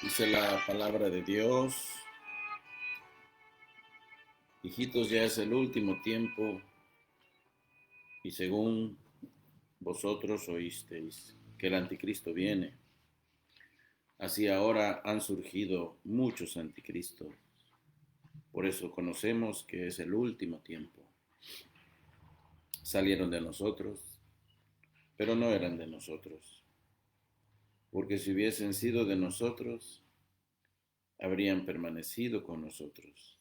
Dice la palabra de Dios, hijitos, ya es el último tiempo y según vosotros oísteis que el anticristo viene. Así ahora han surgido muchos anticristos. Por eso conocemos que es el último tiempo. Salieron de nosotros, pero no eran de nosotros. Porque si hubiesen sido de nosotros, habrían permanecido con nosotros.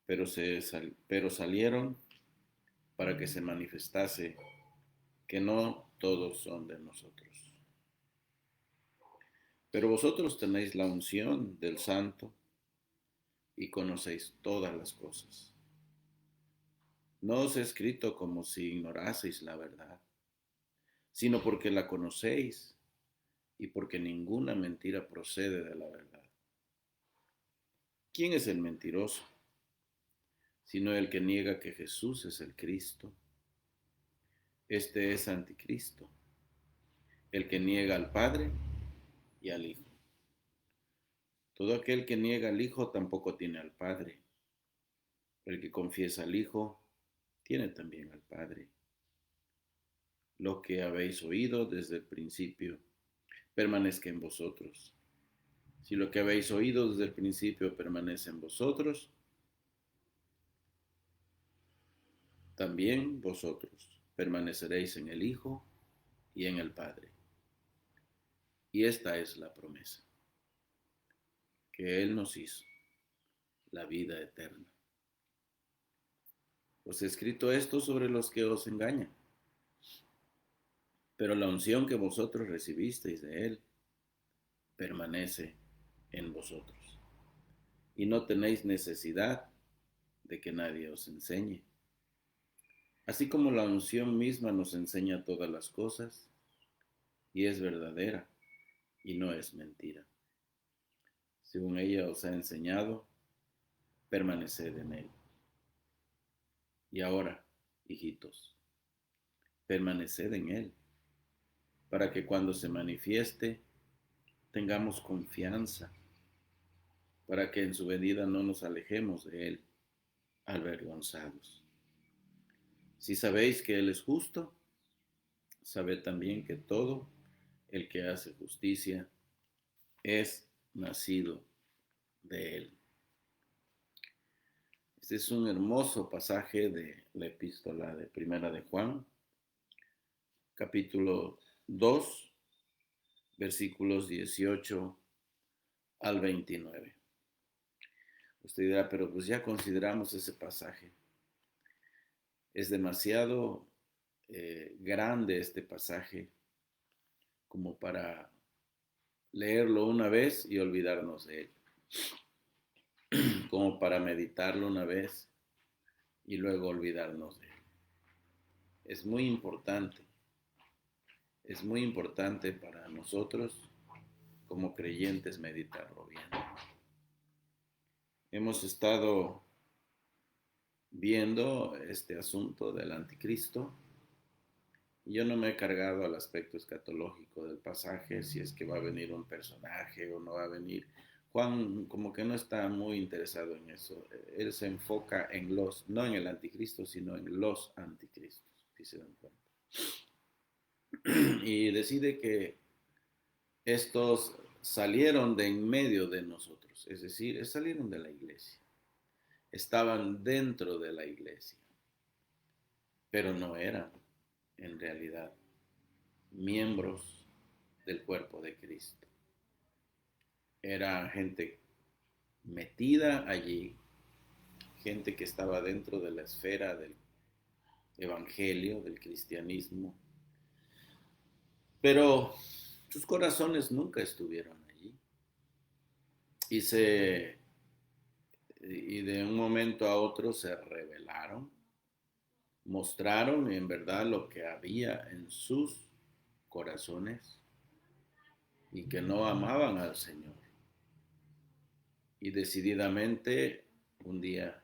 Pero salieron para que se manifestase que no todos son de nosotros. Pero vosotros tenéis la unción del Santo y conocéis todas las cosas. No os he escrito como si ignoraseis la verdad, sino porque la conocéis y porque ninguna mentira procede de la verdad. ¿Quién es el mentiroso? Sino el que niega que Jesús es el Cristo. Este es anticristo, el que niega al Padre y al Hijo. Todo aquel que niega al Hijo tampoco tiene al Padre. El que confiesa al Hijo tiene también al Padre. Lo que habéis oído desde el principio permanezca en vosotros. Si lo que habéis oído desde el principio permanece en vosotros, también vosotros permaneceréis en el Hijo y en el Padre. Y esta es la promesa que Él nos hizo, la vida eterna. Os he escrito esto sobre los que os engañan, pero la unción que vosotros recibisteis de Él permanece en vosotros. Y no tenéis necesidad de que nadie os enseñe. Así como la unción misma nos enseña todas las cosas, y es verdadera, y no es mentira. Según ella os ha enseñado, permaneced en él. Y ahora, hijitos, permaneced en él, para que cuando se manifieste tengamos confianza, para que en su venida no nos alejemos de él, avergonzados. Si sabéis que él es justo, sabed también que todo el que hace justicia es nacido de él. Este es un hermoso pasaje de la epístola de Primera de Juan, capítulo 2, versículos 18 al 29. Usted dirá, pero pues ya consideramos ese pasaje. Es demasiado grande este pasaje como para leerlo una vez y olvidarnos de él, como para meditarlo una vez y luego olvidarnos de él. Es muy importante para nosotros como creyentes meditarlo bien. Hemos estado viendo este asunto del anticristo y yo no me he cargado al aspecto escatológico del pasaje, si es que va a venir un personaje o no va a venir. Juan como que no está muy interesado en eso. Él se enfoca en no en el anticristo, sino en los anticristos, si se dan cuenta. Y decide que estos salieron de en medio de nosotros, es decir, salieron de la iglesia, estaban dentro de la iglesia, pero no eran en realidad miembros del cuerpo de Cristo. Era gente metida allí, gente que estaba dentro de la esfera del evangelio, del cristianismo, pero sus corazones nunca estuvieron allí. Y de un momento a otro se rebelaron, mostraron en verdad lo que había en sus corazones y que no amaban al Señor. Y decididamente un día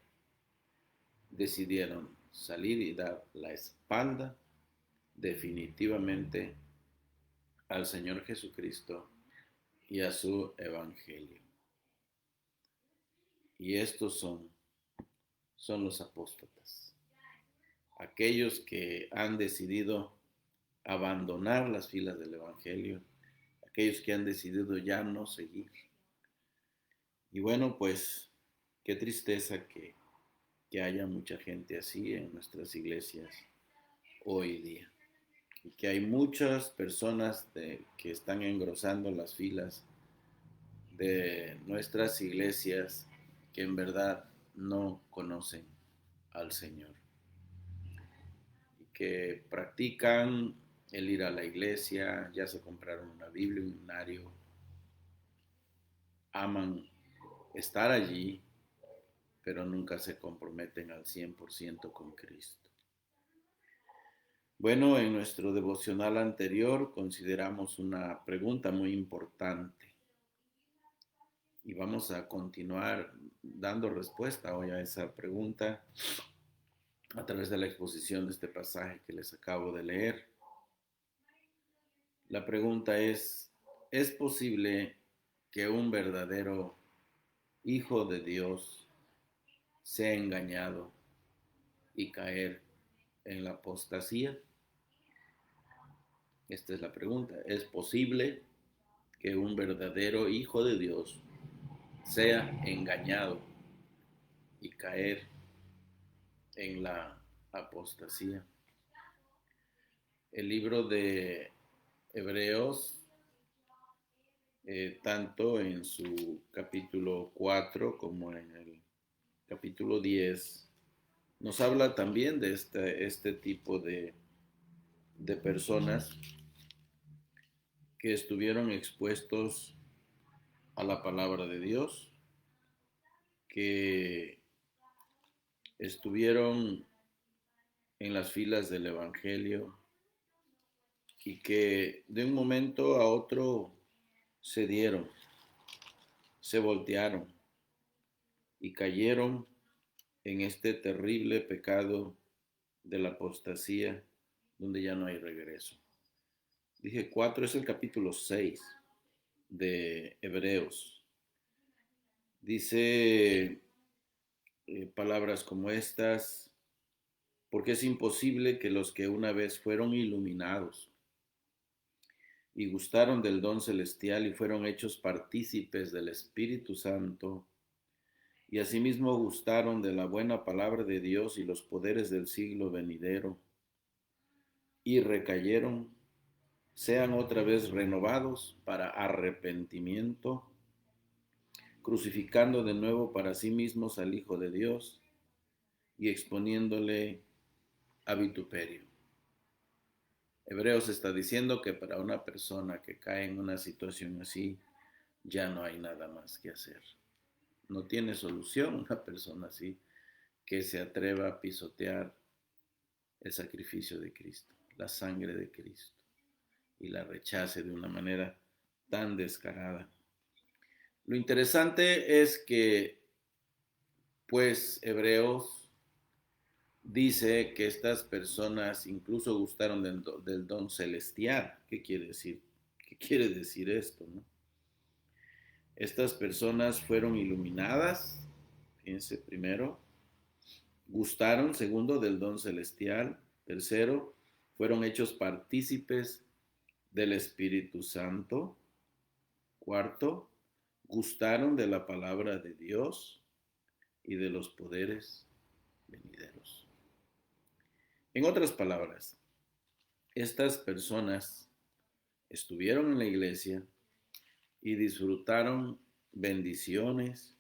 decidieron salir y dar la espalda definitivamente al Señor Jesucristo y a su evangelio. Y estos son los apóstatas, aquellos que han decidido abandonar las filas del evangelio, aquellos que han decidido ya no seguir. Y bueno, pues qué tristeza que haya mucha gente así en nuestras iglesias hoy día. Y que hay muchas personas que están engrosando las filas de nuestras iglesias que en verdad no conocen al Señor. Y que practican el ir a la iglesia, ya se compraron una Biblia, un himnario, aman estar allí, pero nunca se comprometen al 100% con Cristo. Bueno, en nuestro devocional anterior consideramos una pregunta muy importante y vamos a continuar dando respuesta hoy a esa pregunta a través de la exposición de este pasaje que les acabo de leer. La pregunta ¿es posible que un verdadero hijo de Dios sea engañado y caer en la apostasía? Esta es la pregunta. ¿Es posible que un verdadero hijo de Dios sea engañado y caer en la apostasía? El libro de Hebreos, tanto en su capítulo 4 como en el capítulo 10, nos habla también de este tipo de personas que estuvieron expuestos a la palabra de Dios, que estuvieron en las filas del Evangelio y que de un momento a otro cedieron, se voltearon y cayeron en este terrible pecado de la apostasía donde ya no hay regreso. Dije 4, es el capítulo 6 de Hebreos. Dice palabras como estas: porque es imposible que los que una vez fueron iluminados y gustaron del don celestial y fueron hechos partícipes del Espíritu Santo, y asimismo gustaron de la buena palabra de Dios y los poderes del siglo venidero, y recayeron, sean otra vez renovados para arrepentimiento, crucificando de nuevo para sí mismos al Hijo de Dios y exponiéndole a vituperio. Hebreos está diciendo que para una persona que cae en una situación así, ya no hay nada más que hacer. No tiene solución una persona así que se atreva a pisotear el sacrificio de Cristo, la sangre de Cristo, y la rechace de una manera tan descarada. Lo interesante es que, pues, Hebreos dice que estas personas incluso gustaron del don celestial. ¿Qué quiere decir? ¿Qué quiere decir esto, no? Estas personas fueron iluminadas, fíjense, primero, gustaron, segundo, del don celestial, tercero, fueron hechos partícipes del Espíritu Santo, cuarto, gustaron de la palabra de Dios y de los poderes venideros. En otras palabras, estas personas estuvieron en la iglesia y disfrutaron bendiciones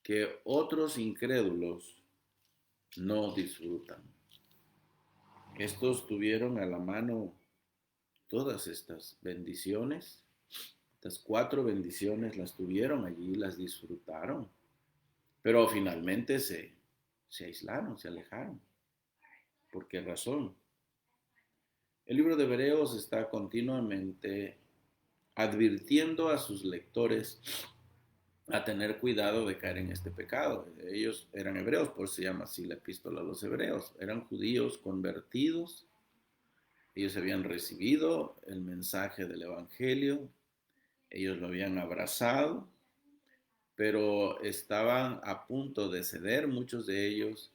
que otros incrédulos no disfrutan. Estos tuvieron a la mano todas estas bendiciones, estas 4 bendiciones las tuvieron allí, las disfrutaron, pero finalmente se aislaron, se alejaron. ¿Por qué razón? El libro de Hebreos está continuamente advirtiendo a sus lectores a tener cuidado de caer en este pecado. Ellos eran hebreos, por eso se llama así la epístola a los hebreos. Eran judíos convertidos. Ellos habían recibido el mensaje del evangelio. Ellos lo habían abrazado, pero estaban a punto de ceder muchos de ellos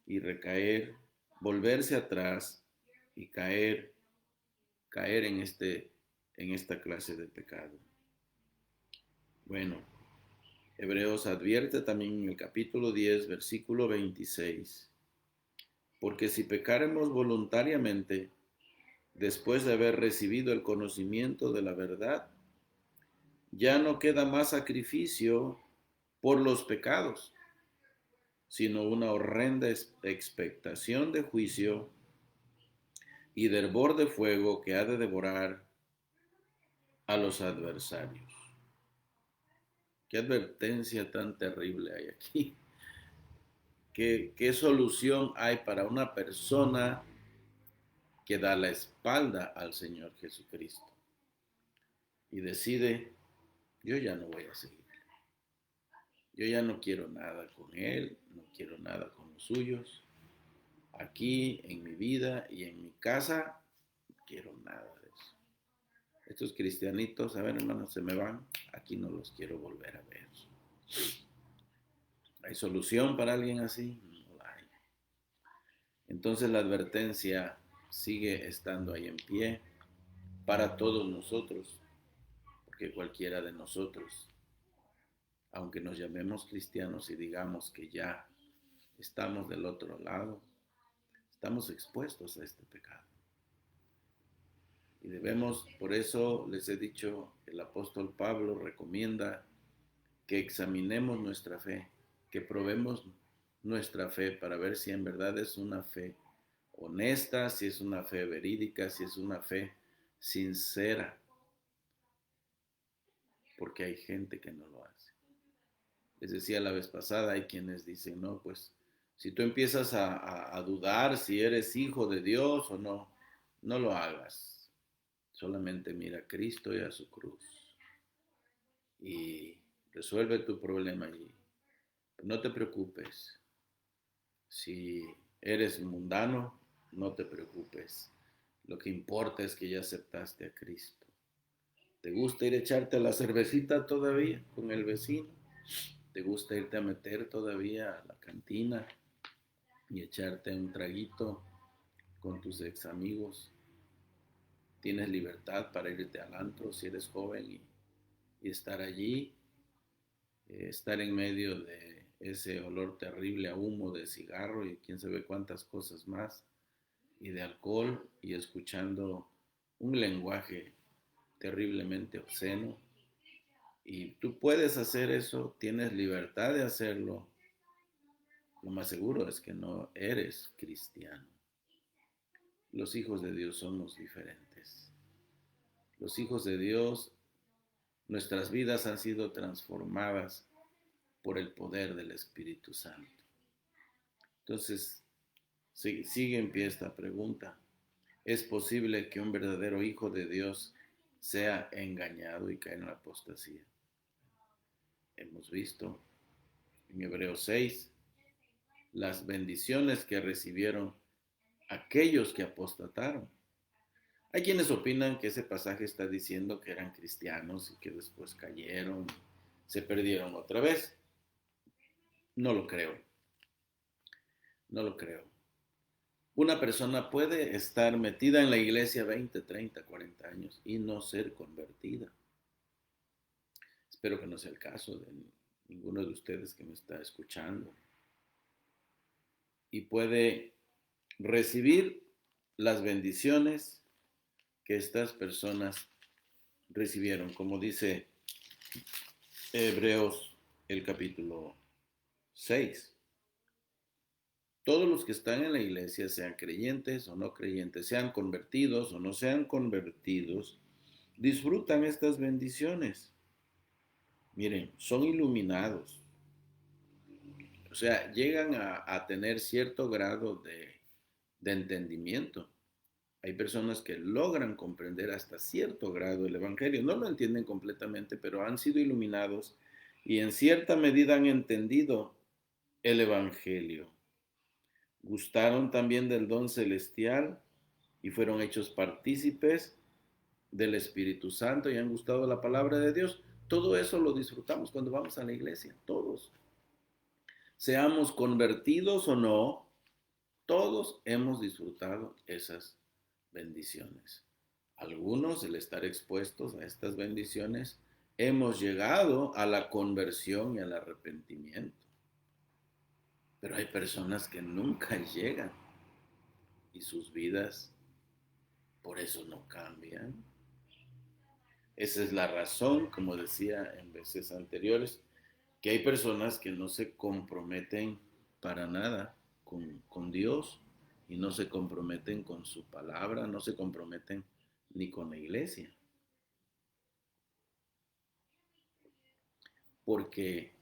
y recaer, volverse atrás y caer en esta clase de pecado. Bueno, Hebreos advierte también en el capítulo 10, versículo 26, porque si pecáremos voluntariamente, después de haber recibido el conocimiento de la verdad, ya no queda más sacrificio por los pecados, sino una horrenda expectación de juicio y de hervor de fuego que ha de devorar a los adversarios. Qué advertencia tan terrible hay aquí. ¿Qué solución hay para una persona que da la espalda al Señor Jesucristo y decide, yo ya no voy a seguir? Yo ya no quiero nada con Él, no quiero nada con los suyos. Aquí, en mi vida y en mi casa, no quiero nada de eso. Estos cristianitos, a ver, hermanos, se me van, aquí no los quiero volver a ver. ¿Hay solución para alguien así? No la hay. Entonces la advertencia sigue estando ahí en pie para todos nosotros, porque cualquiera de nosotros, aunque nos llamemos cristianos y digamos que ya estamos del otro lado, estamos expuestos a este pecado. Y debemos, por eso les he dicho, el apóstol Pablo recomienda que examinemos nuestra fe, que probemos nuestra fe para ver si en verdad es una fe honesta, si es una fe verídica, si es una fe sincera, porque hay gente que no lo hace. Les decía la vez pasada, hay quienes dicen, no, pues si tú empiezas a dudar si eres hijo de Dios o no, no lo hagas. Solamente mira a Cristo y a su cruz y resuelve tu problema allí. No te preocupes. Si eres mundano, no te preocupes. Lo que importa es que ya aceptaste a Cristo. ¿Te gusta ir a echarte la cervecita todavía con el vecino? ¿Te gusta irte a meter todavía a la cantina y echarte un traguito con tus ex amigos? Tienes libertad para irte al antro si eres joven y estar allí, estar en medio de ese olor terrible a humo de cigarro y quién sabe cuántas cosas más, y de alcohol, y escuchando un lenguaje terriblemente obsceno. Y tú puedes hacer eso, tienes libertad de hacerlo. Lo más seguro es que no eres cristiano. Los hijos de Dios somos diferentes. Los hijos de Dios, nuestras vidas han sido transformadas por el poder del Espíritu Santo. Entonces, sigue en pie esta pregunta. ¿Es posible que un verdadero hijo de Dios sea engañado y caiga en la apostasía? Hemos visto en Hebreos 6 las bendiciones que recibieron aquellos que apostataron. Hay quienes opinan que ese pasaje está diciendo que eran cristianos y que después cayeron, se perdieron otra vez. No lo creo. No lo creo. Una persona puede estar metida en la iglesia 20, 30, 40 años y no ser convertida. Espero que no sea el caso de ninguno de ustedes que me está escuchando. Y puede recibir las bendiciones que estas personas recibieron, como dice Hebreos el capítulo 6. Todos los que están en la iglesia, sean creyentes o no creyentes, sean convertidos o no sean convertidos, disfrutan estas bendiciones. Miren, son iluminados. O sea, llegan a tener cierto grado de entendimiento. Hay personas que logran comprender hasta cierto grado el Evangelio. No lo entienden completamente, pero han sido iluminados y en cierta medida han entendido el Evangelio. Gustaron también del don celestial y fueron hechos partícipes del Espíritu Santo y han gustado la palabra de Dios. Todo eso lo disfrutamos cuando vamos a la iglesia, todos. Seamos convertidos o no, todos hemos disfrutado esas bendiciones. Algunos, el estar expuestos a estas bendiciones, hemos llegado a la conversión y al arrepentimiento. Pero hay personas que nunca llegan y sus vidas por eso no cambian. Esa es la razón, como decía en veces anteriores, que hay personas que no se comprometen para nada con Dios y no se comprometen con su palabra, no se comprometen ni con la iglesia, porque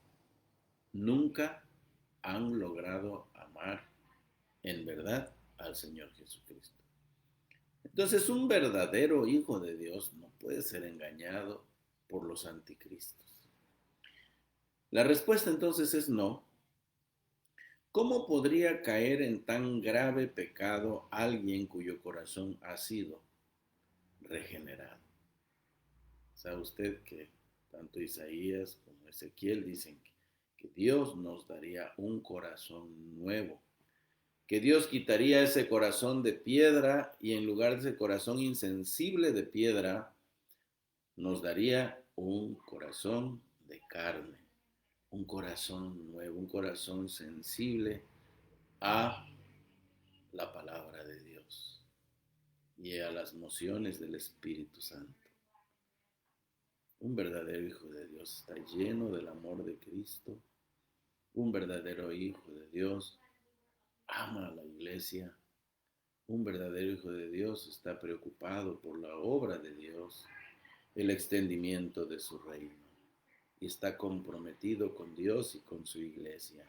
nunca han logrado amar en verdad al Señor Jesucristo. Entonces, un verdadero hijo de Dios no puede ser engañado por los anticristos. La respuesta entonces es no. ¿Cómo podría caer en tan grave pecado alguien cuyo corazón ha sido regenerado? ¿Sabe usted que tanto Isaías como Ezequiel dicen que Dios nos daría un corazón nuevo? Que Dios quitaría ese corazón de piedra y en lugar de ese corazón insensible de piedra, nos daría un corazón de carne, un corazón nuevo, un corazón sensible a la palabra de Dios y a las mociones del Espíritu Santo. Un verdadero hijo de Dios está lleno del amor de Cristo. Un verdadero hijo de Dios ama a la iglesia. Un verdadero hijo de Dios está preocupado por la obra de Dios, el extendimiento de su reino, y está comprometido con Dios y con su iglesia.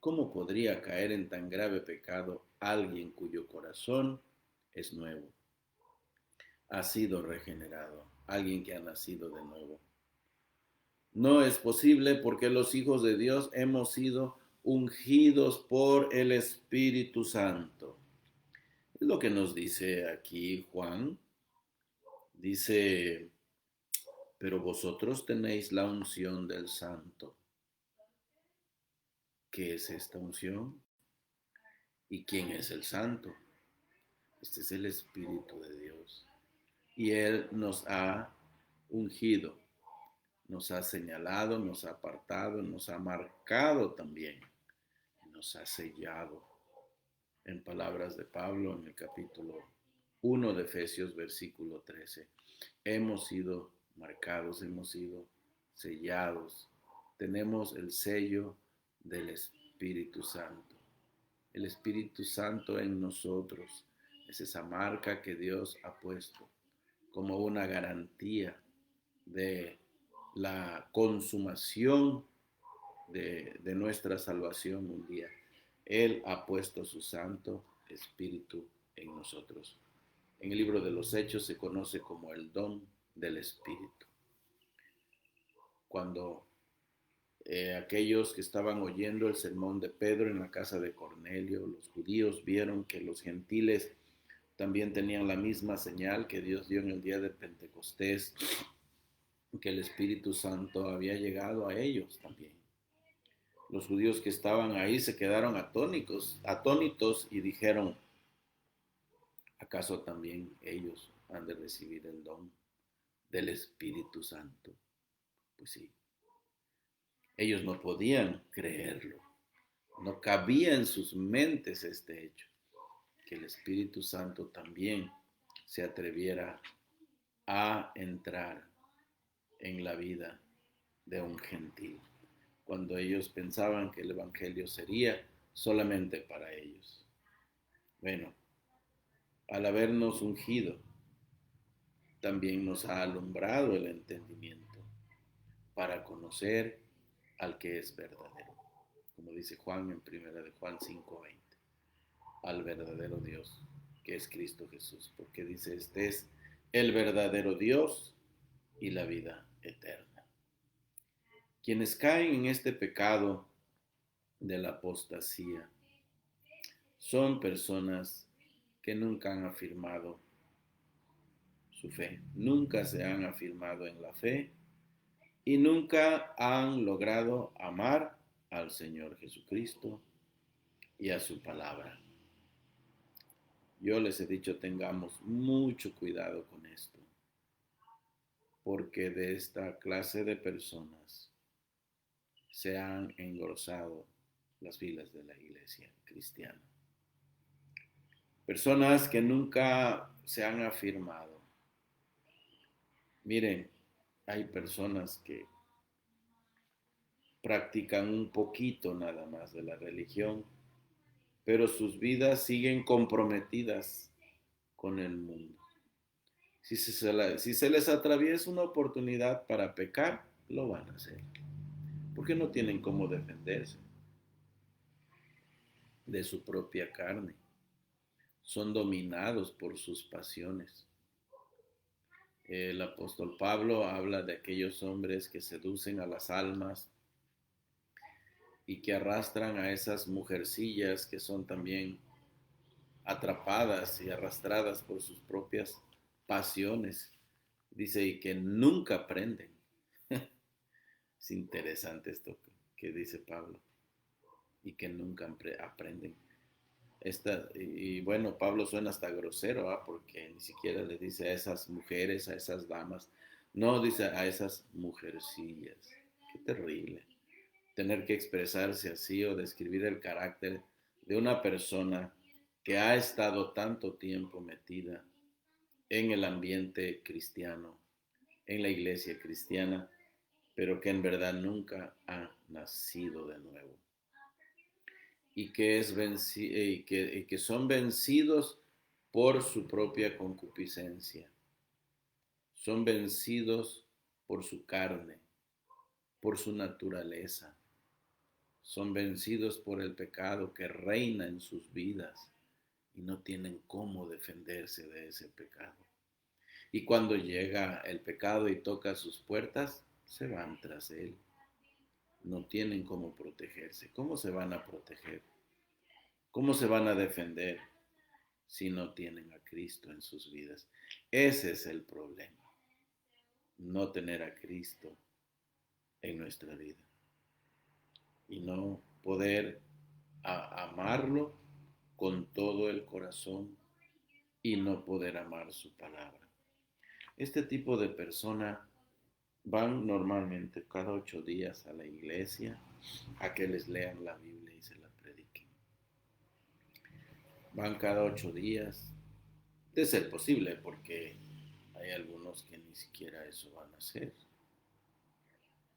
¿Cómo podría caer en tan grave pecado alguien cuyo corazón es nuevo? Ha sido regenerado, alguien que ha nacido de nuevo. No es posible porque los hijos de Dios hemos sido ungidos por el Espíritu Santo. Es lo que nos dice aquí Juan. Dice, pero vosotros tenéis la unción del Santo. ¿Qué es esta unción? ¿Y quién es el Santo? Este es el Espíritu de Dios. Y Él nos ha ungido, nos ha señalado, nos ha apartado, nos ha marcado también, nos ha sellado. En palabras de Pablo en el capítulo 1 de Efesios, versículo 13. Hemos sido marcados, hemos sido sellados. Tenemos el sello del Espíritu Santo. El Espíritu Santo en nosotros es esa marca que Dios ha puesto como una garantía de la consumación de nuestra salvación un día. Él ha puesto su Santo Espíritu en nosotros. En el libro de los Hechos se conoce como el don del Espíritu. Cuando aquellos que estaban oyendo el sermón de Pedro en la casa de Cornelio, los judíos vieron que los gentiles también tenían la misma señal que Dios dio en el día de Pentecostés, que el Espíritu Santo había llegado a ellos también. Los judíos que estaban ahí se quedaron atónitos y dijeron, ¿acaso también ellos han de recibir el don del Espíritu Santo? Pues sí, ellos no podían creerlo, no cabía en sus mentes este hecho, que el Espíritu Santo también se atreviera a entrar en la vida de un gentil, cuando ellos pensaban que el Evangelio sería solamente para ellos. Bueno, al habernos ungido, también nos ha alumbrado el entendimiento para conocer al que es verdadero. Como dice Juan en 1 de Juan 5:20, al verdadero Dios, que es Cristo Jesús, porque dice, este es el verdadero Dios y la vida eterna. Quienes caen en este pecado de la apostasía son personas que nunca han afirmado su fe. Nunca se han afirmado en la fe y nunca han logrado amar al Señor Jesucristo y a su palabra. Yo les he dicho, tengamos mucho cuidado con esto, porque de esta clase de personas se han engrosado las filas de la iglesia cristiana. Personas que nunca se han afirmado. Miren, hay personas que practican un poquito nada más de la religión, pero sus vidas siguen comprometidas con el mundo. Si se les atraviesa una oportunidad para pecar, lo van a hacer, porque no tienen cómo defenderse de su propia carne. Son dominados por sus pasiones. El apóstol Pablo habla de aquellos hombres que seducen a las almas y que arrastran a esas mujercillas que son también atrapadas y arrastradas por sus propias pasiones. Dice, y que nunca aprenden. Es interesante esto que dice Pablo. Y que nunca aprenden. Y bueno, Pablo suena hasta grosero, porque ni siquiera le dice a esas mujeres, a esas damas. No, dice a esas mujercillas. Qué terrible. Tener que expresarse así o describir el carácter de una persona que ha estado tanto tiempo metida en el ambiente cristiano, en la iglesia cristiana, pero que en verdad nunca ha nacido de nuevo. Y que son vencidos por su propia concupiscencia. Son vencidos por su carne, por su naturaleza. Son vencidos por el pecado que reina en sus vidas y no tienen cómo defenderse de ese pecado. Y cuando llega el pecado y toca sus puertas, se van tras él. No tienen cómo protegerse. ¿Cómo se van a proteger? ¿Cómo se van a defender si no tienen a Cristo en sus vidas? Ese es el problema. No tener a Cristo en nuestra vida. Y no poder amarlo con todo el corazón y no poder amar su palabra. Este tipo de persona van normalmente cada 8 días a la iglesia a que les lean la Biblia y se la prediquen. Van cada 8 días, de ser posible, porque hay algunos que ni siquiera eso van a hacer.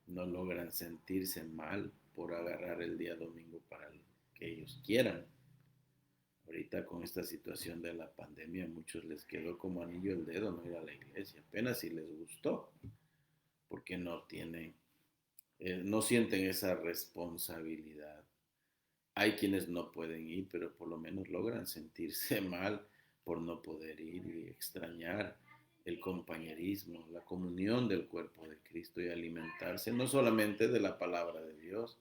No logran sentirse mal por agarrar el día domingo para lo que ellos quieran. Ahorita con esta situación de la pandemia, a muchos les quedó como anillo al dedo no ir a la iglesia, apenas si les gustó, porque no tienen, no sienten esa responsabilidad. Hay quienes no pueden ir, pero por lo menos logran sentirse mal por no poder ir y extrañar el compañerismo, la comunión del cuerpo de Cristo y alimentarse no solamente de la palabra de Dios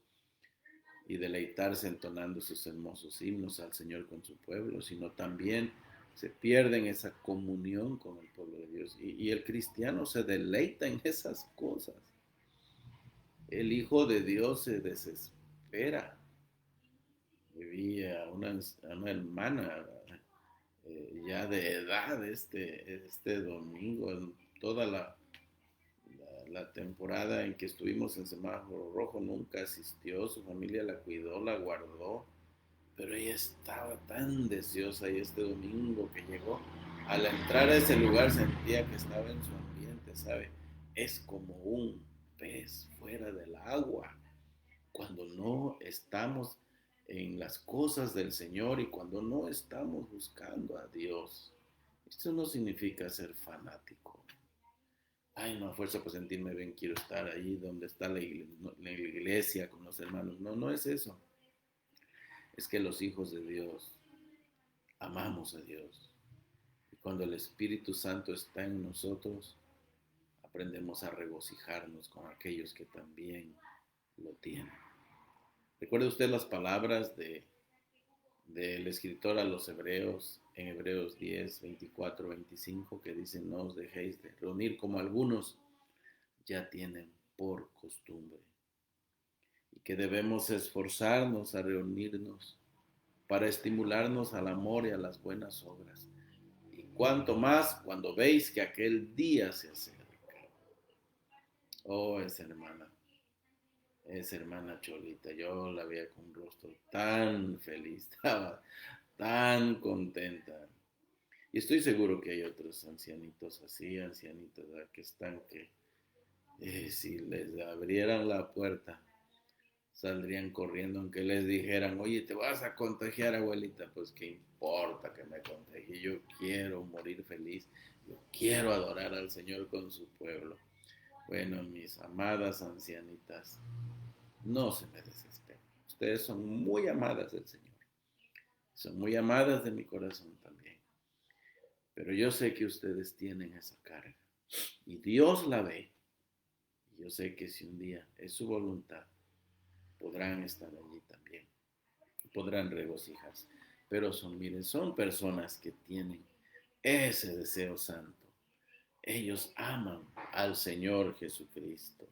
y deleitarse entonando sus hermosos himnos al Señor con su pueblo, sino también se pierden esa comunión con el pueblo de Dios. Y el cristiano se deleita en esas cosas. El Hijo de Dios se desespera. Vivía una hermana ya de edad este domingo, en toda la temporada en que estuvimos en semáforo rojo, nunca asistió, su familia la cuidó, la guardó, pero ella estaba tan deseosa y este domingo que llegó, al entrar a ese lugar sentía que estaba en su ambiente, ¿sabe? Es como un pez fuera del agua, cuando no estamos en las cosas del Señor y cuando no estamos buscando a Dios. Esto no significa ser fanático. Ay, no, a fuerza por sentirme bien, quiero estar ahí donde está la iglesia con los hermanos. No, no es eso. Es que los hijos de Dios amamos a Dios. Y cuando el Espíritu Santo está en nosotros, aprendemos a regocijarnos con aquellos que también lo tienen. ¿Recuerda usted las palabras del escritor a los Hebreos, en Hebreos 10, 24, 25, que dice, no os dejéis de reunir como algunos ya tienen por costumbre, y que debemos esforzarnos a reunirnos para estimularnos al amor y a las buenas obras. Y cuanto más cuando veis que aquel día se acerca. Oh, esa hermana Cholita, yo la veía con un rostro tan feliz, estaba tan contenta. Y estoy seguro que hay otros ancianitos así, ancianitos que están que si les abrieran la puerta, saldrían corriendo, aunque les dijeran, oye, te vas a contagiar, abuelita, pues qué importa que me contagie, yo quiero morir feliz, yo quiero adorar al Señor con su pueblo. Bueno, mis amadas ancianitas, no se me desesperen, ustedes son muy amadas del Señor, son muy amadas de mi corazón también, pero yo sé que ustedes tienen esa carga y Dios la ve, y yo sé que si un día es su voluntad, podrán estar allí también, podrán regocijarse. Pero son, miren, son personas que tienen ese deseo santo. Ellos aman al Señor Jesucristo.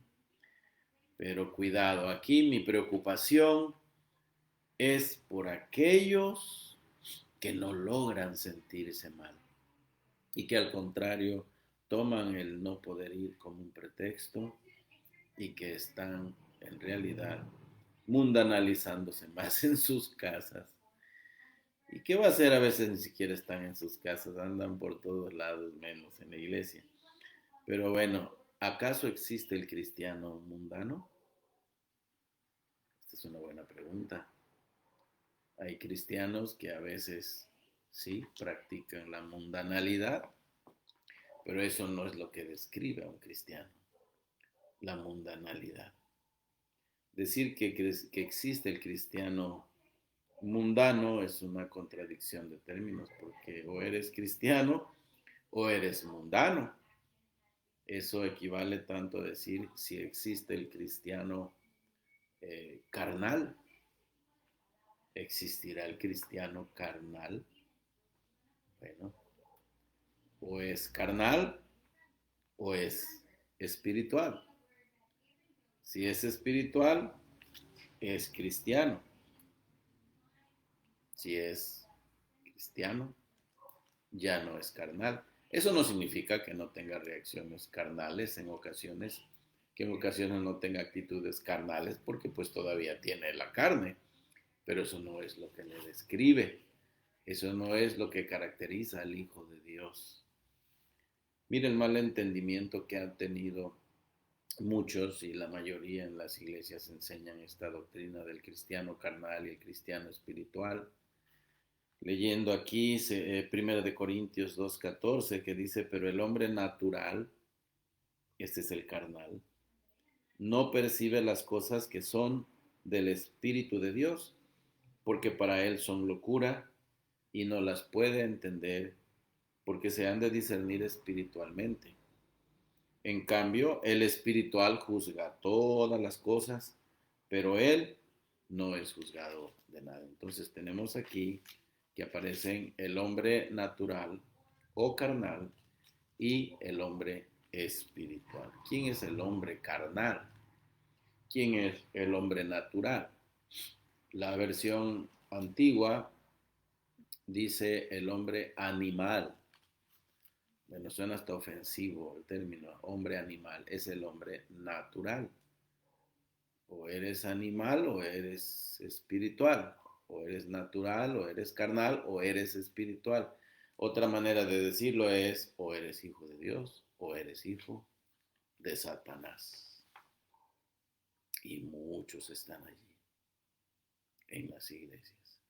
Pero cuidado, aquí mi preocupación es por aquellos que no logran sentirse mal y que al contrario toman el no poder ir como un pretexto y que están en realidad mundanalizándose más en sus casas. ¿Y qué va a hacer? A veces ni siquiera están en sus casas, andan por todos lados menos en la iglesia. Pero bueno, ¿acaso existe el cristiano mundano? Esta es una buena pregunta. Hay cristianos que a veces sí practican la mundanalidad, pero eso no es lo que describe a un cristiano, la mundanalidad. Decir que existe el cristiano mundano es una contradicción de términos, porque o eres cristiano o eres mundano. Eso equivale tanto a decir si existe el cristiano carnal, existirá el cristiano carnal. Bueno, o es carnal o es espiritual. Si es espiritual, es cristiano. Si es cristiano, ya no es carnal. Eso no significa que no tenga reacciones carnales en ocasiones, que en ocasiones no tenga actitudes carnales, porque pues todavía tiene la carne, pero eso no es lo que le describe, eso no es lo que caracteriza al Hijo de Dios. Mira el mal entendimiento que han tenido muchos y la mayoría en las iglesias enseñan esta doctrina del cristiano carnal y el cristiano espiritual. Leyendo aquí, 1 de Corintios 2:14, que dice, pero el hombre natural, este es el carnal, no percibe las cosas que son del Espíritu de Dios, porque para él son locura y no las puede entender, porque se han de discernir espiritualmente. En cambio, el espiritual juzga todas las cosas, pero él no es juzgado de nada. Entonces tenemos aquí que aparecen el hombre natural o carnal y el hombre espiritual. ¿Quién es el hombre carnal? ¿Quién es el hombre natural? La versión antigua dice el hombre animal. Bueno, suena hasta ofensivo el término hombre animal. Es el hombre natural. O eres animal o eres espiritual. O eres natural o eres carnal o eres espiritual. Otra manera de decirlo es o eres hijo de Dios o eres hijo de Satanás. Y muchos están allí en las iglesias.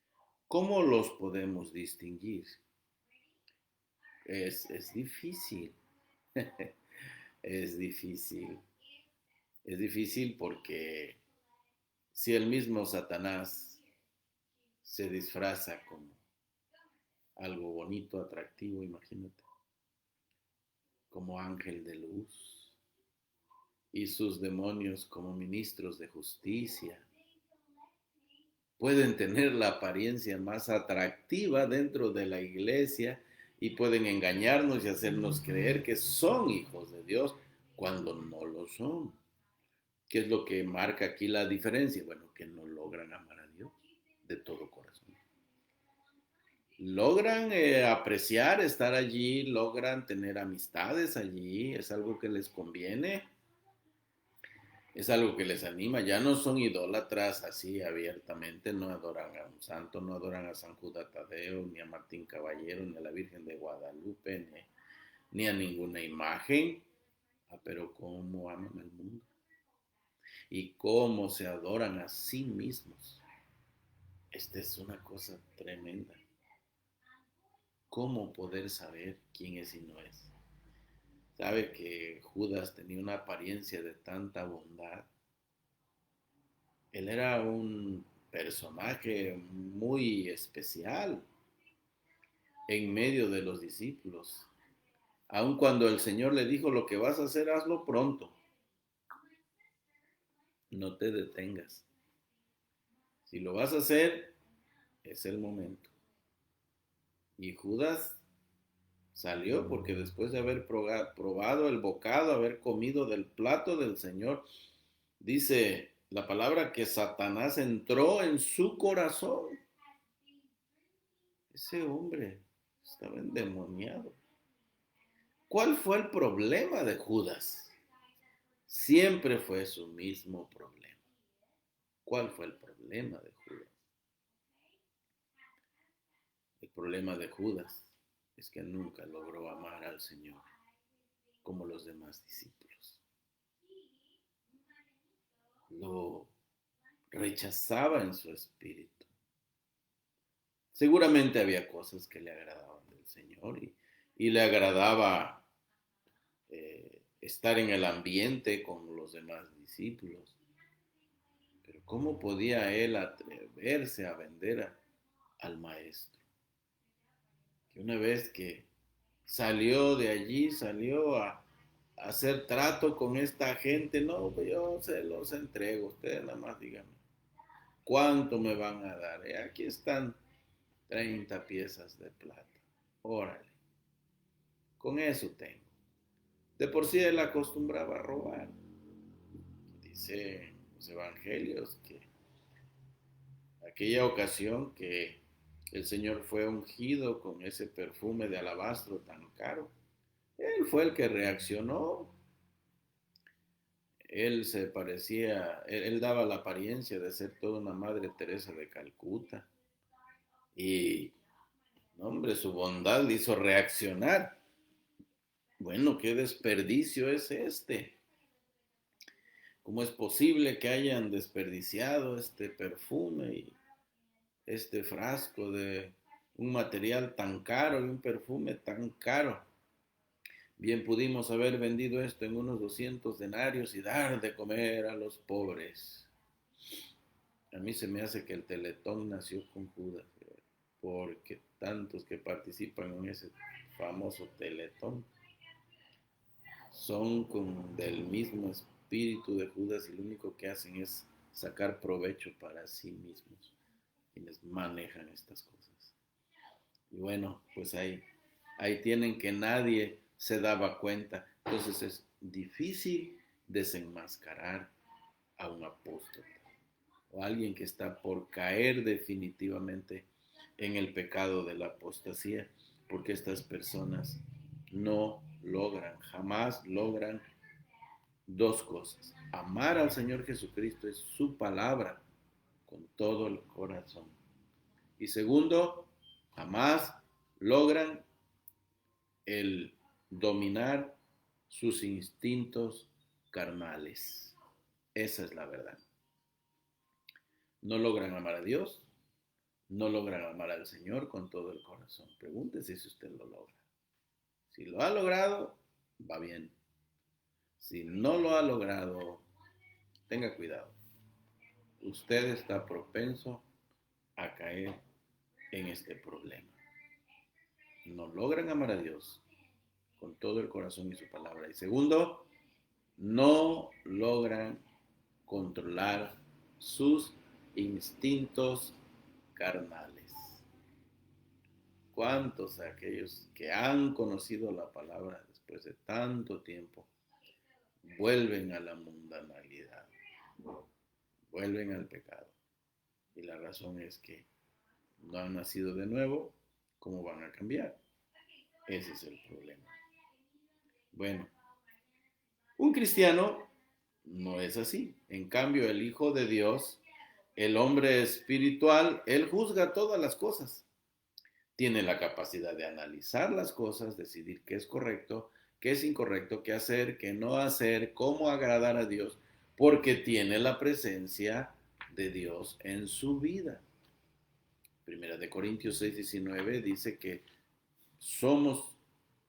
¿Cómo los podemos distinguir? Es difícil. Es difícil. Es difícil porque si el mismo Satanás se disfraza como algo bonito, atractivo, imagínate, como ángel de luz, y sus demonios como ministros de justicia, pueden tener la apariencia más atractiva dentro de la iglesia y pueden engañarnos y hacernos creer que son hijos de Dios cuando no lo son. ¿Qué es lo que marca aquí la diferencia? Bueno, que no logran amar a Dios de todo corazón. Logran apreciar estar allí, logran tener amistades allí, es algo que les conviene, es algo que les anima, ya no son idólatras así abiertamente, no adoran a un santo, no adoran a San Judas Tadeo, ni a Martín Caballero, ni a la Virgen de Guadalupe, ni a ninguna imagen, pero cómo aman al mundo y cómo se adoran a sí mismos. Esta es una cosa tremenda. ¿Cómo poder saber quién es y no es? Sabe que Judas tenía una apariencia de tanta bondad. Él era un personaje muy especial en medio de los discípulos. Aun cuando el Señor le dijo, lo que vas a hacer, hazlo pronto. No te detengas. Si lo vas a hacer, es el momento. Y Judas salió porque después de haber probado el bocado, haber comido del plato del Señor, dice la palabra que Satanás entró en su corazón. Ese hombre estaba endemoniado. ¿Cuál fue el problema de Judas? Siempre fue su mismo problema. ¿Cuál fue el problema de Judas? El problema de Judas es que nunca logró amar al Señor como los demás discípulos. Lo rechazaba en su espíritu. Seguramente había cosas que le agradaban del Señor y le agradaba estar en el ambiente con los demás discípulos. Pero ¿cómo podía él atreverse a vender al maestro? Que una vez que salió de allí, salió a hacer trato con esta gente, no, pues yo se los entrego, ustedes nada más díganme, ¿cuánto me van a dar? Aquí están 30 piezas de plata, órale, con eso tengo. De por sí él acostumbraba a robar. Dice los evangelios que aquella ocasión que el Señor fue ungido con ese perfume de alabastro tan caro, él fue el que reaccionó. Él se parecía, él daba la apariencia de ser toda una Madre Teresa de Calcuta. Y, hombre, su bondad le hizo reaccionar. Bueno, qué desperdicio es este. ¿Cómo es posible que hayan desperdiciado este perfume y este frasco de un material tan caro y un perfume tan caro? Bien pudimos haber vendido esto en unos 200 denarios y dar de comer a los pobres. A mí se me hace que el Teletón nació con Judas, porque tantos que participan en ese famoso Teletón son del mismo espíritu de Judas y lo único que hacen es sacar provecho para sí mismos, quienes manejan estas cosas. Y bueno, pues ahí tienen que nadie se daba cuenta. Entonces es difícil desenmascarar a un apóstol o a alguien que está por caer definitivamente en el pecado de la apostasía, porque estas personas no logran, jamás logran dos cosas. Amar al Señor Jesucristo es su palabra con todo el corazón. Y segundo, jamás logran el dominar sus instintos carnales. Esa es la verdad. No logran amar a Dios, no logran amar al Señor con todo el corazón. Pregúntese si usted lo logra. Si lo ha logrado, va bien. Si no lo ha logrado, tenga cuidado. Usted está propenso a caer en este problema. No logran amar a Dios con todo el corazón y su palabra. Y segundo, no logran controlar sus instintos carnales. ¿Cuántos de aquellos que han conocido la palabra después de tanto tiempo vuelven a la mundanalidad, vuelven al pecado? Y la razón es que no han nacido de nuevo. ¿Cómo van a cambiar? Ese es el problema. Bueno, un cristiano no es así. En cambio, el Hijo de Dios, el hombre espiritual, él juzga todas las cosas. Tiene la capacidad de analizar las cosas, decidir qué es correcto, qué es incorrecto, qué hacer, qué no hacer, cómo agradar a Dios, porque tiene la presencia de Dios en su vida. Primera de Corintios 6:19 dice que somos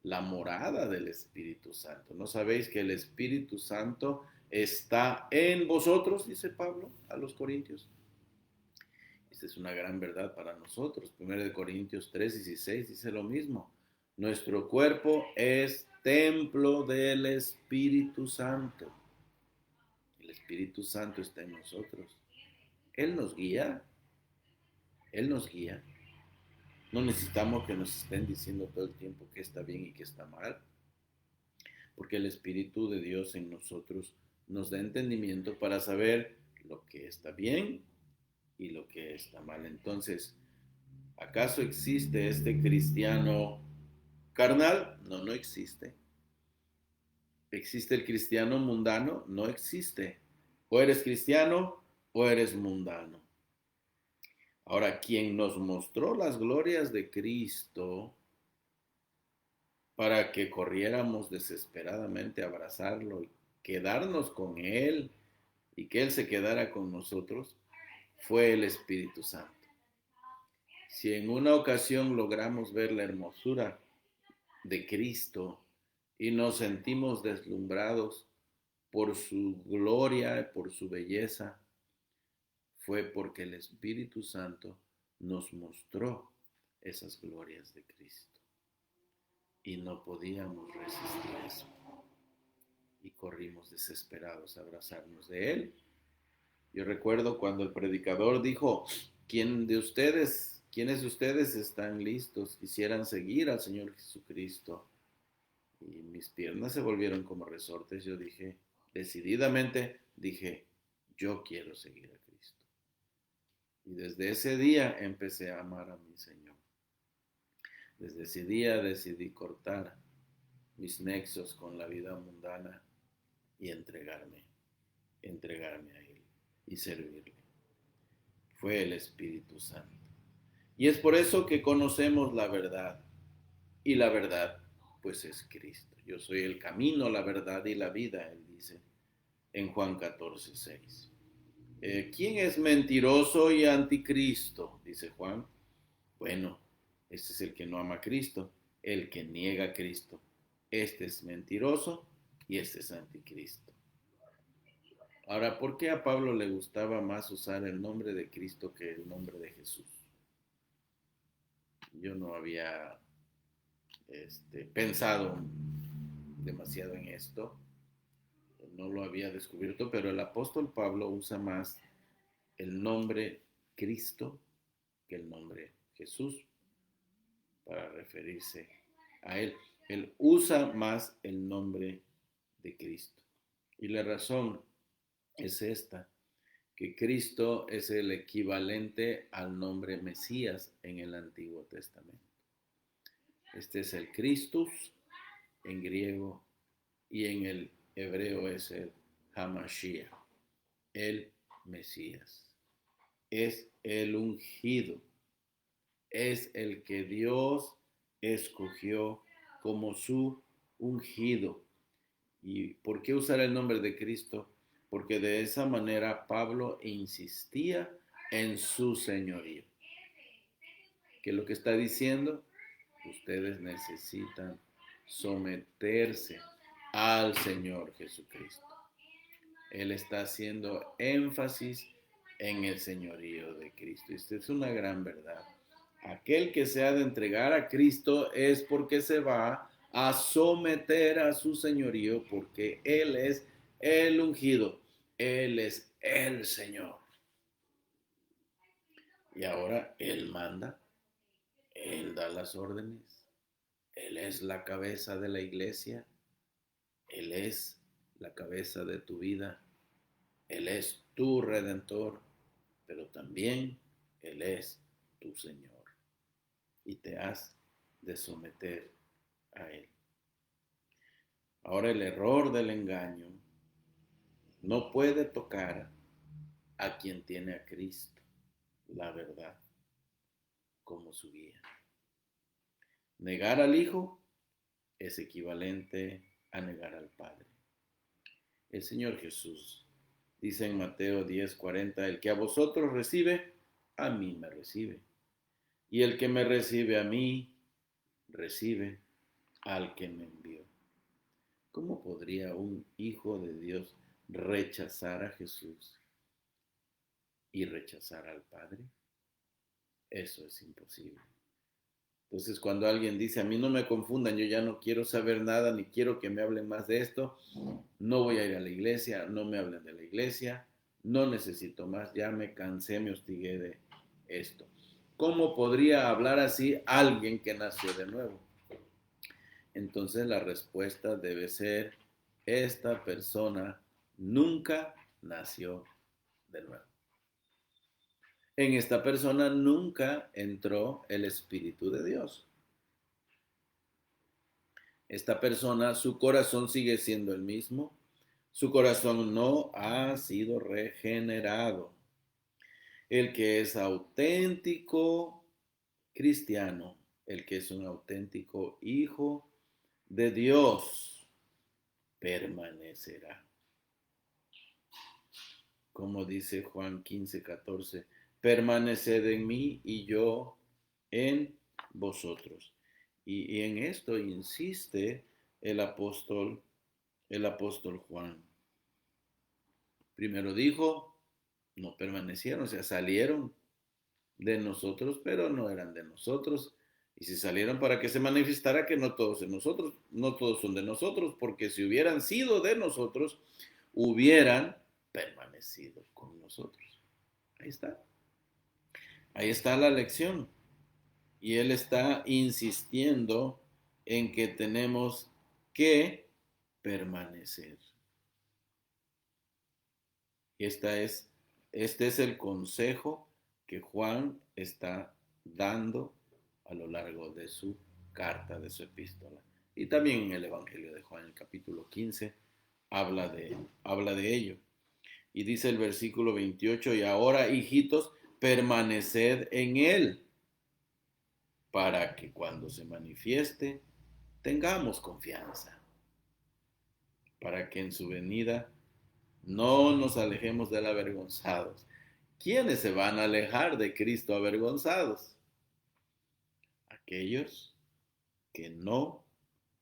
la morada del Espíritu Santo. ¿No sabéis que el Espíritu Santo está en vosotros? Dice Pablo a los Corintios. Esta es una gran verdad para nosotros. 1 Corintios 3:16 dice lo mismo. Nuestro cuerpo es templo del Espíritu Santo. El Espíritu Santo está en nosotros. Él nos guía. Él nos guía. No necesitamos que nos estén diciendo todo el tiempo qué está bien y qué está mal. Porque el Espíritu de Dios en nosotros nos da entendimiento para saber lo que está bien y lo que está mal. Entonces, ¿acaso existe este cristiano carnal? No, no existe. ¿Existe el cristiano mundano? No existe. O eres cristiano o eres mundano. Ahora, quien nos mostró las glorias de Cristo para que corriéramos desesperadamente a abrazarlo y quedarnos con Él y que Él se quedara con nosotros, fue el Espíritu Santo. Si en una ocasión logramos ver la hermosura de Cristo y nos sentimos deslumbrados por su gloria, por su belleza, fue porque el Espíritu Santo nos mostró esas glorias de Cristo. Y no podíamos resistir eso. Y corrimos desesperados a abrazarnos de Él. Yo recuerdo cuando el predicador dijo, ¿quiénes de ustedes están listos? Quisieran seguir al Señor Jesucristo. Y mis piernas se volvieron como resortes. Yo dije, decididamente, yo quiero seguir a Cristo. Y desde ese día empecé a amar a mi Señor. Desde ese día decidí cortar mis nexos con la vida mundana y entregarme a Él y servirle. Fue el Espíritu Santo. Y es por eso que conocemos la verdad. Y la verdad, pues es Cristo. Yo soy el camino, la verdad y la vida, Él dice en Juan 14:6. ¿Quién es mentiroso y anticristo? Dice Juan. Bueno, este es el que no ama a Cristo, el que niega a Cristo. Este es mentiroso y este es anticristo. Ahora, ¿por qué a Pablo le gustaba más usar el nombre de Cristo que el nombre de Jesús? Yo no había pensado demasiado en esto, no lo había descubierto, pero el apóstol Pablo usa más el nombre Cristo que el nombre Jesús para referirse a Él. Él usa más el nombre de Cristo. Y la razón es esta, que Cristo es el equivalente al nombre Mesías en el Antiguo Testamento. Este es el Christus en griego y en el hebreo es el Hamashiach, el Mesías. Es el ungido, es el que Dios escogió como su ungido. ¿Y por qué usar el nombre de Cristo? Porque de esa manera Pablo insistía en su señorío. ¿Qué es lo que está diciendo? Ustedes necesitan someterse al Señor Jesucristo. Él está haciendo énfasis en el señorío de Cristo. Esta es una gran verdad. Aquel que se ha de entregar a Cristo es porque se va a someter a su señorío, porque Él es el ungido, Él es el Señor. Y ahora Él manda, Él da las órdenes, Él es la cabeza de la iglesia, Él es la cabeza de tu vida, Él es tu redentor, pero también Él es tu Señor. Y te has de someter a Él. Ahora el error del engaño no puede tocar a quien tiene a Cristo, la verdad, como su guía. Negar al Hijo es equivalente a negar al Padre. El Señor Jesús dice en Mateo 10:40, el que a vosotros recibe, a mí me recibe. Y el que me recibe a mí, recibe al que me envió. ¿Cómo podría un hijo de Dios rechazar a Jesús y rechazar al Padre? Eso es imposible. Entonces, cuando alguien dice, a mí no me confundan, yo ya no quiero saber nada, ni quiero que me hablen más de esto, no voy a ir a la iglesia, no me hablen de la iglesia, no necesito más, ya me cansé, me hostigué de esto. ¿Cómo podría hablar así alguien que nació de nuevo? Entonces la respuesta debe ser, esta persona nunca nació de nuevo. En esta persona nunca entró el Espíritu de Dios. Esta persona, su corazón sigue siendo el mismo. Su corazón no ha sido regenerado. El que es auténtico cristiano, el que es un auténtico hijo de Dios, permanecerá. Como dice Juan 15:14, permaneced en mí y yo en vosotros. Y en esto insiste el apóstol Juan. Primero dijo, no permanecieron, o sea, salieron de nosotros, pero no eran de nosotros. Y si salieron para que se manifestara que no todos de nosotros, no todos son de nosotros, porque si hubieran sido de nosotros, hubieran permanecido con nosotros. Ahí está. Ahí está la lección. Y él está insistiendo en que tenemos que permanecer. Este es el consejo que Juan está dando a lo largo de su carta, de su epístola. Y también en el Evangelio de Juan, el capítulo 15, habla de ello. Y dice el versículo 28, y ahora, hijitos, permaneced en él, para que cuando se manifieste tengamos confianza, para que en su venida no nos alejemos de él avergonzados. ¿Quiénes se van a alejar de Cristo avergonzados? Aquellos que no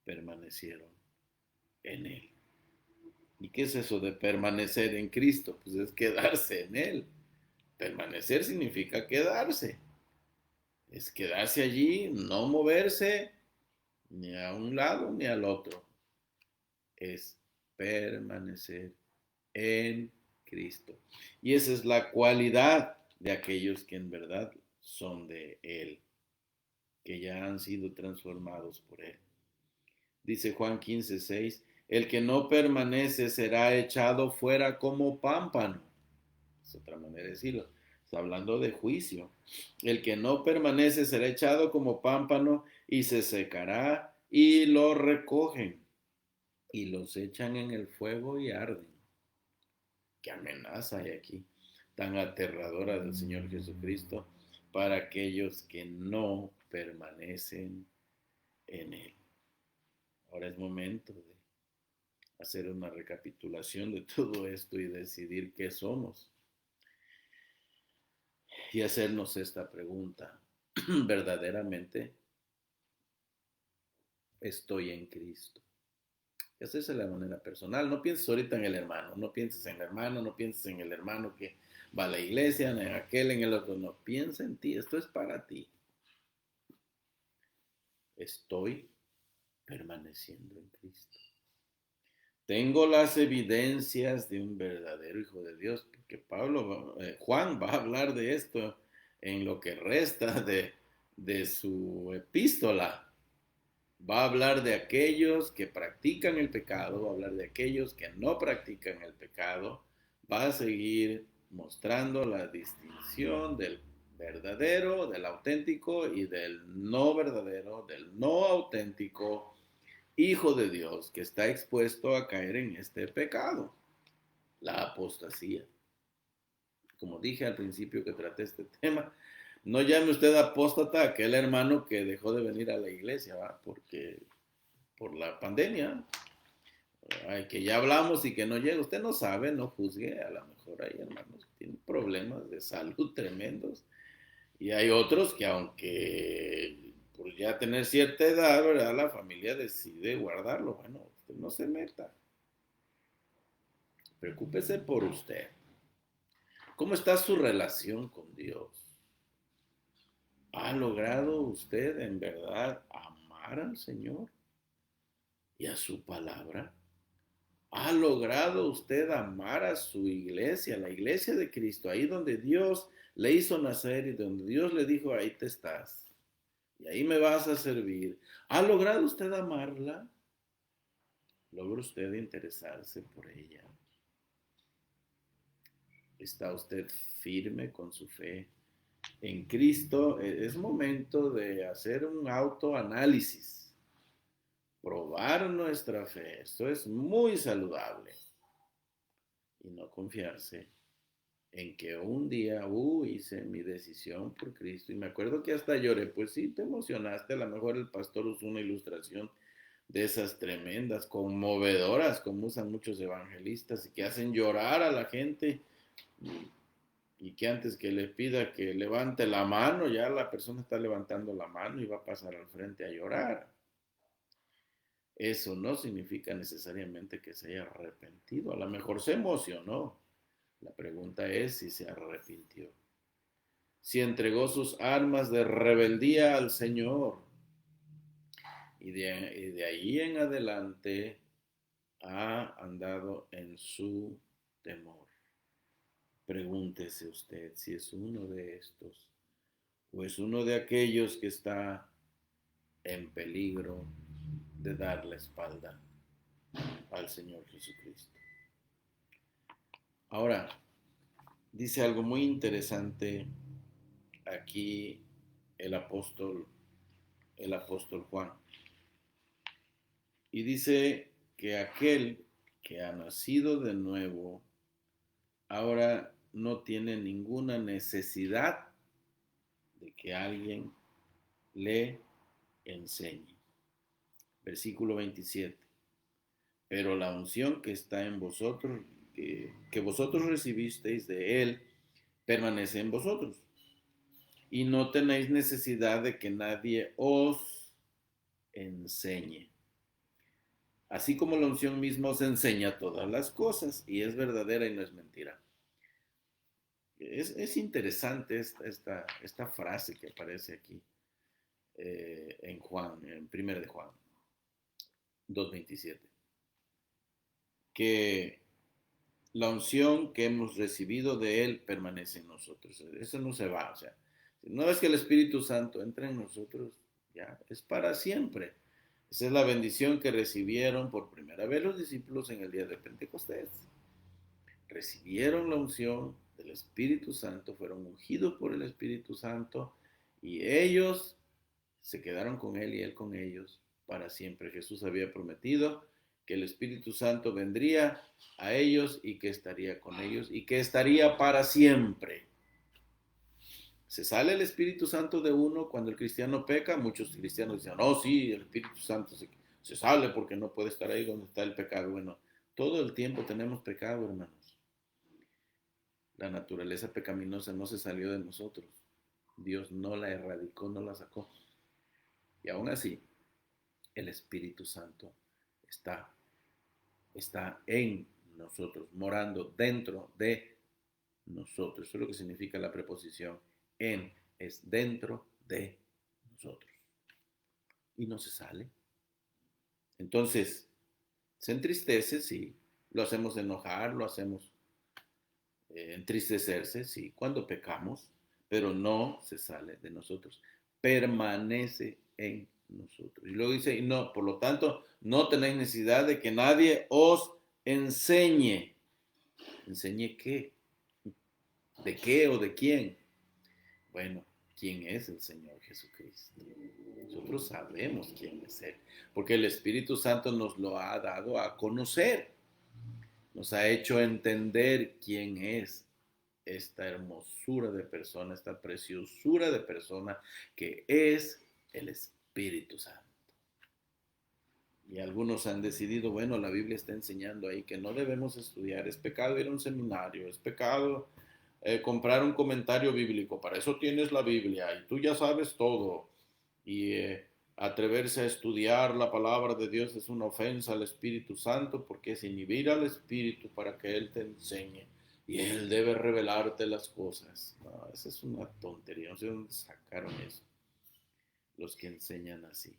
permanecieron en él. ¿Y qué es eso de permanecer en Cristo? Pues es quedarse en él. Permanecer significa quedarse. Es quedarse allí, no moverse ni a un lado ni al otro. Es permanecer en Cristo. Y esa es la cualidad de aquellos que en verdad son de Él, que ya han sido transformados por Él. Dice Juan 15:6, el que no permanece será echado fuera como pámpano. Es otra manera de decirlo. Está hablando de juicio. El que no permanece será echado como pámpano y se secará y lo recogen y los echan en el fuego y arden. Qué amenaza hay aquí, tan aterradora del Señor Jesucristo para aquellos que no permanecen en Él. Ahora es momento de hacer una recapitulación de todo esto y decidir qué somos. Y hacernos esta pregunta, ¿verdaderamente estoy en Cristo? Esa es la manera personal. No pienses ahorita en el hermano, no pienses en el hermano, no pienses en el hermano que va a la iglesia, en aquel, en el otro. No, piensa en ti, esto es para ti. Estoy permaneciendo en Cristo. Tengo las evidencias de un verdadero hijo de Dios, porque Juan va a hablar de esto en lo que resta de su epístola. Va a hablar de aquellos que practican el pecado, va a hablar de aquellos que no practican el pecado, va a seguir mostrando la distinción del verdadero, del auténtico y del no verdadero, del no auténtico hijo de Dios que está expuesto a caer en este pecado, la apostasía. Como dije al principio que traté este tema, no llame usted apóstata a aquel hermano que dejó de venir a la iglesia, ¿va? Porque por la pandemia, ay, que ya hablamos y que no llega, usted no sabe, no juzgue, a lo mejor hay hermanos que tienen problemas de salud tremendos y hay otros que aunque por ya tener cierta edad, ¿verdad? La familia decide guardarlo. Bueno, usted no se meta. Preocúpese por usted. ¿Cómo está su relación con Dios? ¿Ha logrado usted en verdad amar al Señor y a su palabra? ¿Ha logrado usted amar a su iglesia, la iglesia de Cristo, ahí donde Dios le hizo nacer y donde Dios le dijo, ahí te estás, y ahí me vas a servir? ¿Ha logrado usted amarla? ¿Logra usted interesarse por ella? ¿Está usted firme con su fe en Cristo? Es momento de hacer un autoanálisis, probar nuestra fe. Esto es muy saludable y no confiarse en que un día, hice mi decisión por Cristo y me acuerdo que hasta lloré. Pues sí, te emocionaste, a lo mejor el pastor usó una ilustración de esas tremendas, conmovedoras, como usan muchos evangelistas y que hacen llorar a la gente y que antes que le pida que levante la mano, ya la persona está levantando la mano y va a pasar al frente a llorar. Eso no significa necesariamente que se haya arrepentido, a lo mejor se emocionó. La pregunta es si se arrepintió, si entregó sus armas de rebeldía al Señor y de ahí en adelante ha andado en su temor. Pregúntese usted si es uno de estos o es uno de aquellos que está en peligro de dar la espalda al Señor Jesucristo. Ahora, dice algo muy interesante aquí el apóstol Juan. Y dice que aquel que ha nacido de nuevo ahora no tiene ninguna necesidad de que alguien le enseñe. Versículo 27. Pero la unción que está en vosotros, que vosotros recibisteis de él, permanece en vosotros. Y no tenéis necesidad de que nadie os enseñe. Así como la unción misma os enseña todas las cosas y es verdadera y no es mentira. Es interesante esta frase que aparece aquí en Juan, en 1 de Juan 2:27, que la unción que hemos recibido de Él permanece en nosotros. Eso no se va, o sea, una vez que el Espíritu Santo entra en nosotros, ya es para siempre. Esa es la bendición que recibieron por primera vez los discípulos en el día de Pentecostés. Recibieron la unción del Espíritu Santo, fueron ungidos por el Espíritu Santo y ellos se quedaron con Él y Él con ellos para siempre. Jesús había prometido que el Espíritu Santo vendría a ellos y que estaría con ellos y que estaría para siempre. Se sale el Espíritu Santo de uno cuando el cristiano peca. Muchos cristianos dicen, oh sí, el Espíritu Santo se sale porque no puede estar ahí donde está el pecado. Bueno, todo el tiempo tenemos pecado, hermanos. La naturaleza pecaminosa no se salió de nosotros. Dios no la erradicó, no la sacó. Y aún así, el Espíritu Santo está en nosotros, morando dentro de nosotros. Eso es lo que significa la preposición en, es dentro de nosotros. Y no se sale. Entonces, se entristece, sí. Lo hacemos enojar, lo hacemos entristecerse, sí, cuando pecamos. pero no se sale de nosotros, permanece en nosotros. Y luego dice, y no, por lo tanto, no tenéis necesidad de que nadie os enseñe. ¿Enseñe qué? ¿De qué o de quién? Bueno, ¿quién es el Señor Jesucristo? Nosotros sabemos quién es Él, porque el Espíritu Santo nos lo ha dado a conocer, nos ha hecho entender quién es esta hermosura de persona, esta preciosura de persona que es el Espíritu Santo. Y algunos han decidido, bueno, la Biblia está enseñando ahí que no debemos estudiar, es pecado ir a un seminario, es pecado comprar un comentario bíblico, para eso tienes la Biblia y tú ya sabes todo. Y atreverse a estudiar la palabra de Dios es una ofensa al Espíritu Santo porque es inhibir al Espíritu para que Él te enseñe y Él debe revelarte las cosas. No, esa es una tontería, no sé dónde sacaron eso, los que enseñan así.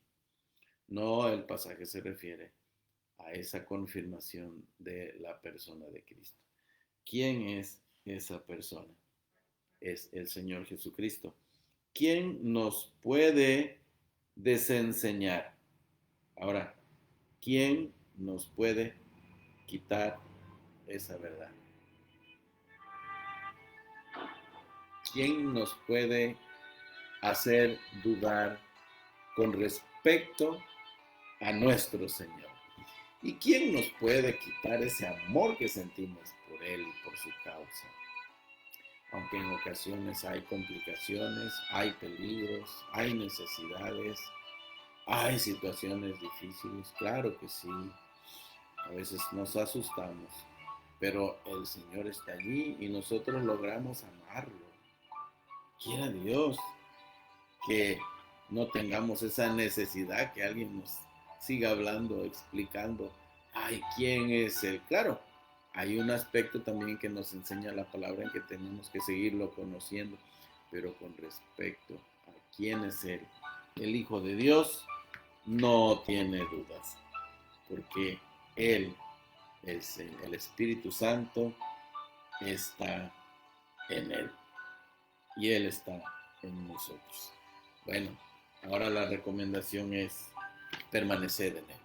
No, el pasaje se refiere a esa confirmación de la persona de Cristo. ¿Quién es esa persona? Es el Señor Jesucristo. ¿Quién nos puede desenseñar? Ahora, ¿quién nos puede quitar esa verdad? ¿Quién nos puede hacer dudar con respecto a nuestro Señor? ¿Y quién nos puede quitar ese amor que sentimos por Él y por su causa? Aunque en ocasiones hay complicaciones, hay peligros, hay necesidades, hay situaciones difíciles, claro que sí. A veces nos asustamos, pero el Señor está allí y nosotros logramos amarlo. Quiera Dios que no tengamos esa necesidad que alguien nos siga hablando, explicando, ay, ¿quién es Él? Claro, hay un aspecto también que nos enseña la palabra en que tenemos que seguirlo conociendo, pero con respecto a quién es Él, el Hijo de Dios, no tiene dudas, porque Él es el Espíritu Santo, está en Él y Él está en nosotros. Bueno, ahora la recomendación es permanecer en Él.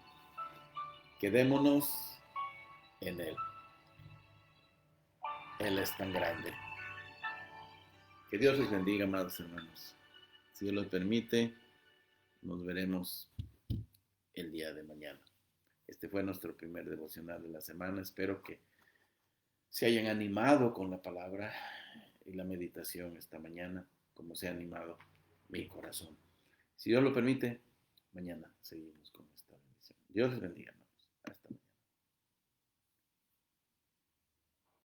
Quedémonos en Él. Él es tan grande. Que Dios les bendiga, amados hermanos. Si Dios lo permite, nos veremos el día de mañana. Este fue nuestro primer devocional de la semana. Espero que se hayan animado con la palabra y la meditación esta mañana, como se ha animado mi corazón. Si Dios lo permite, mañana seguimos con esta bendición. Dios les bendiga.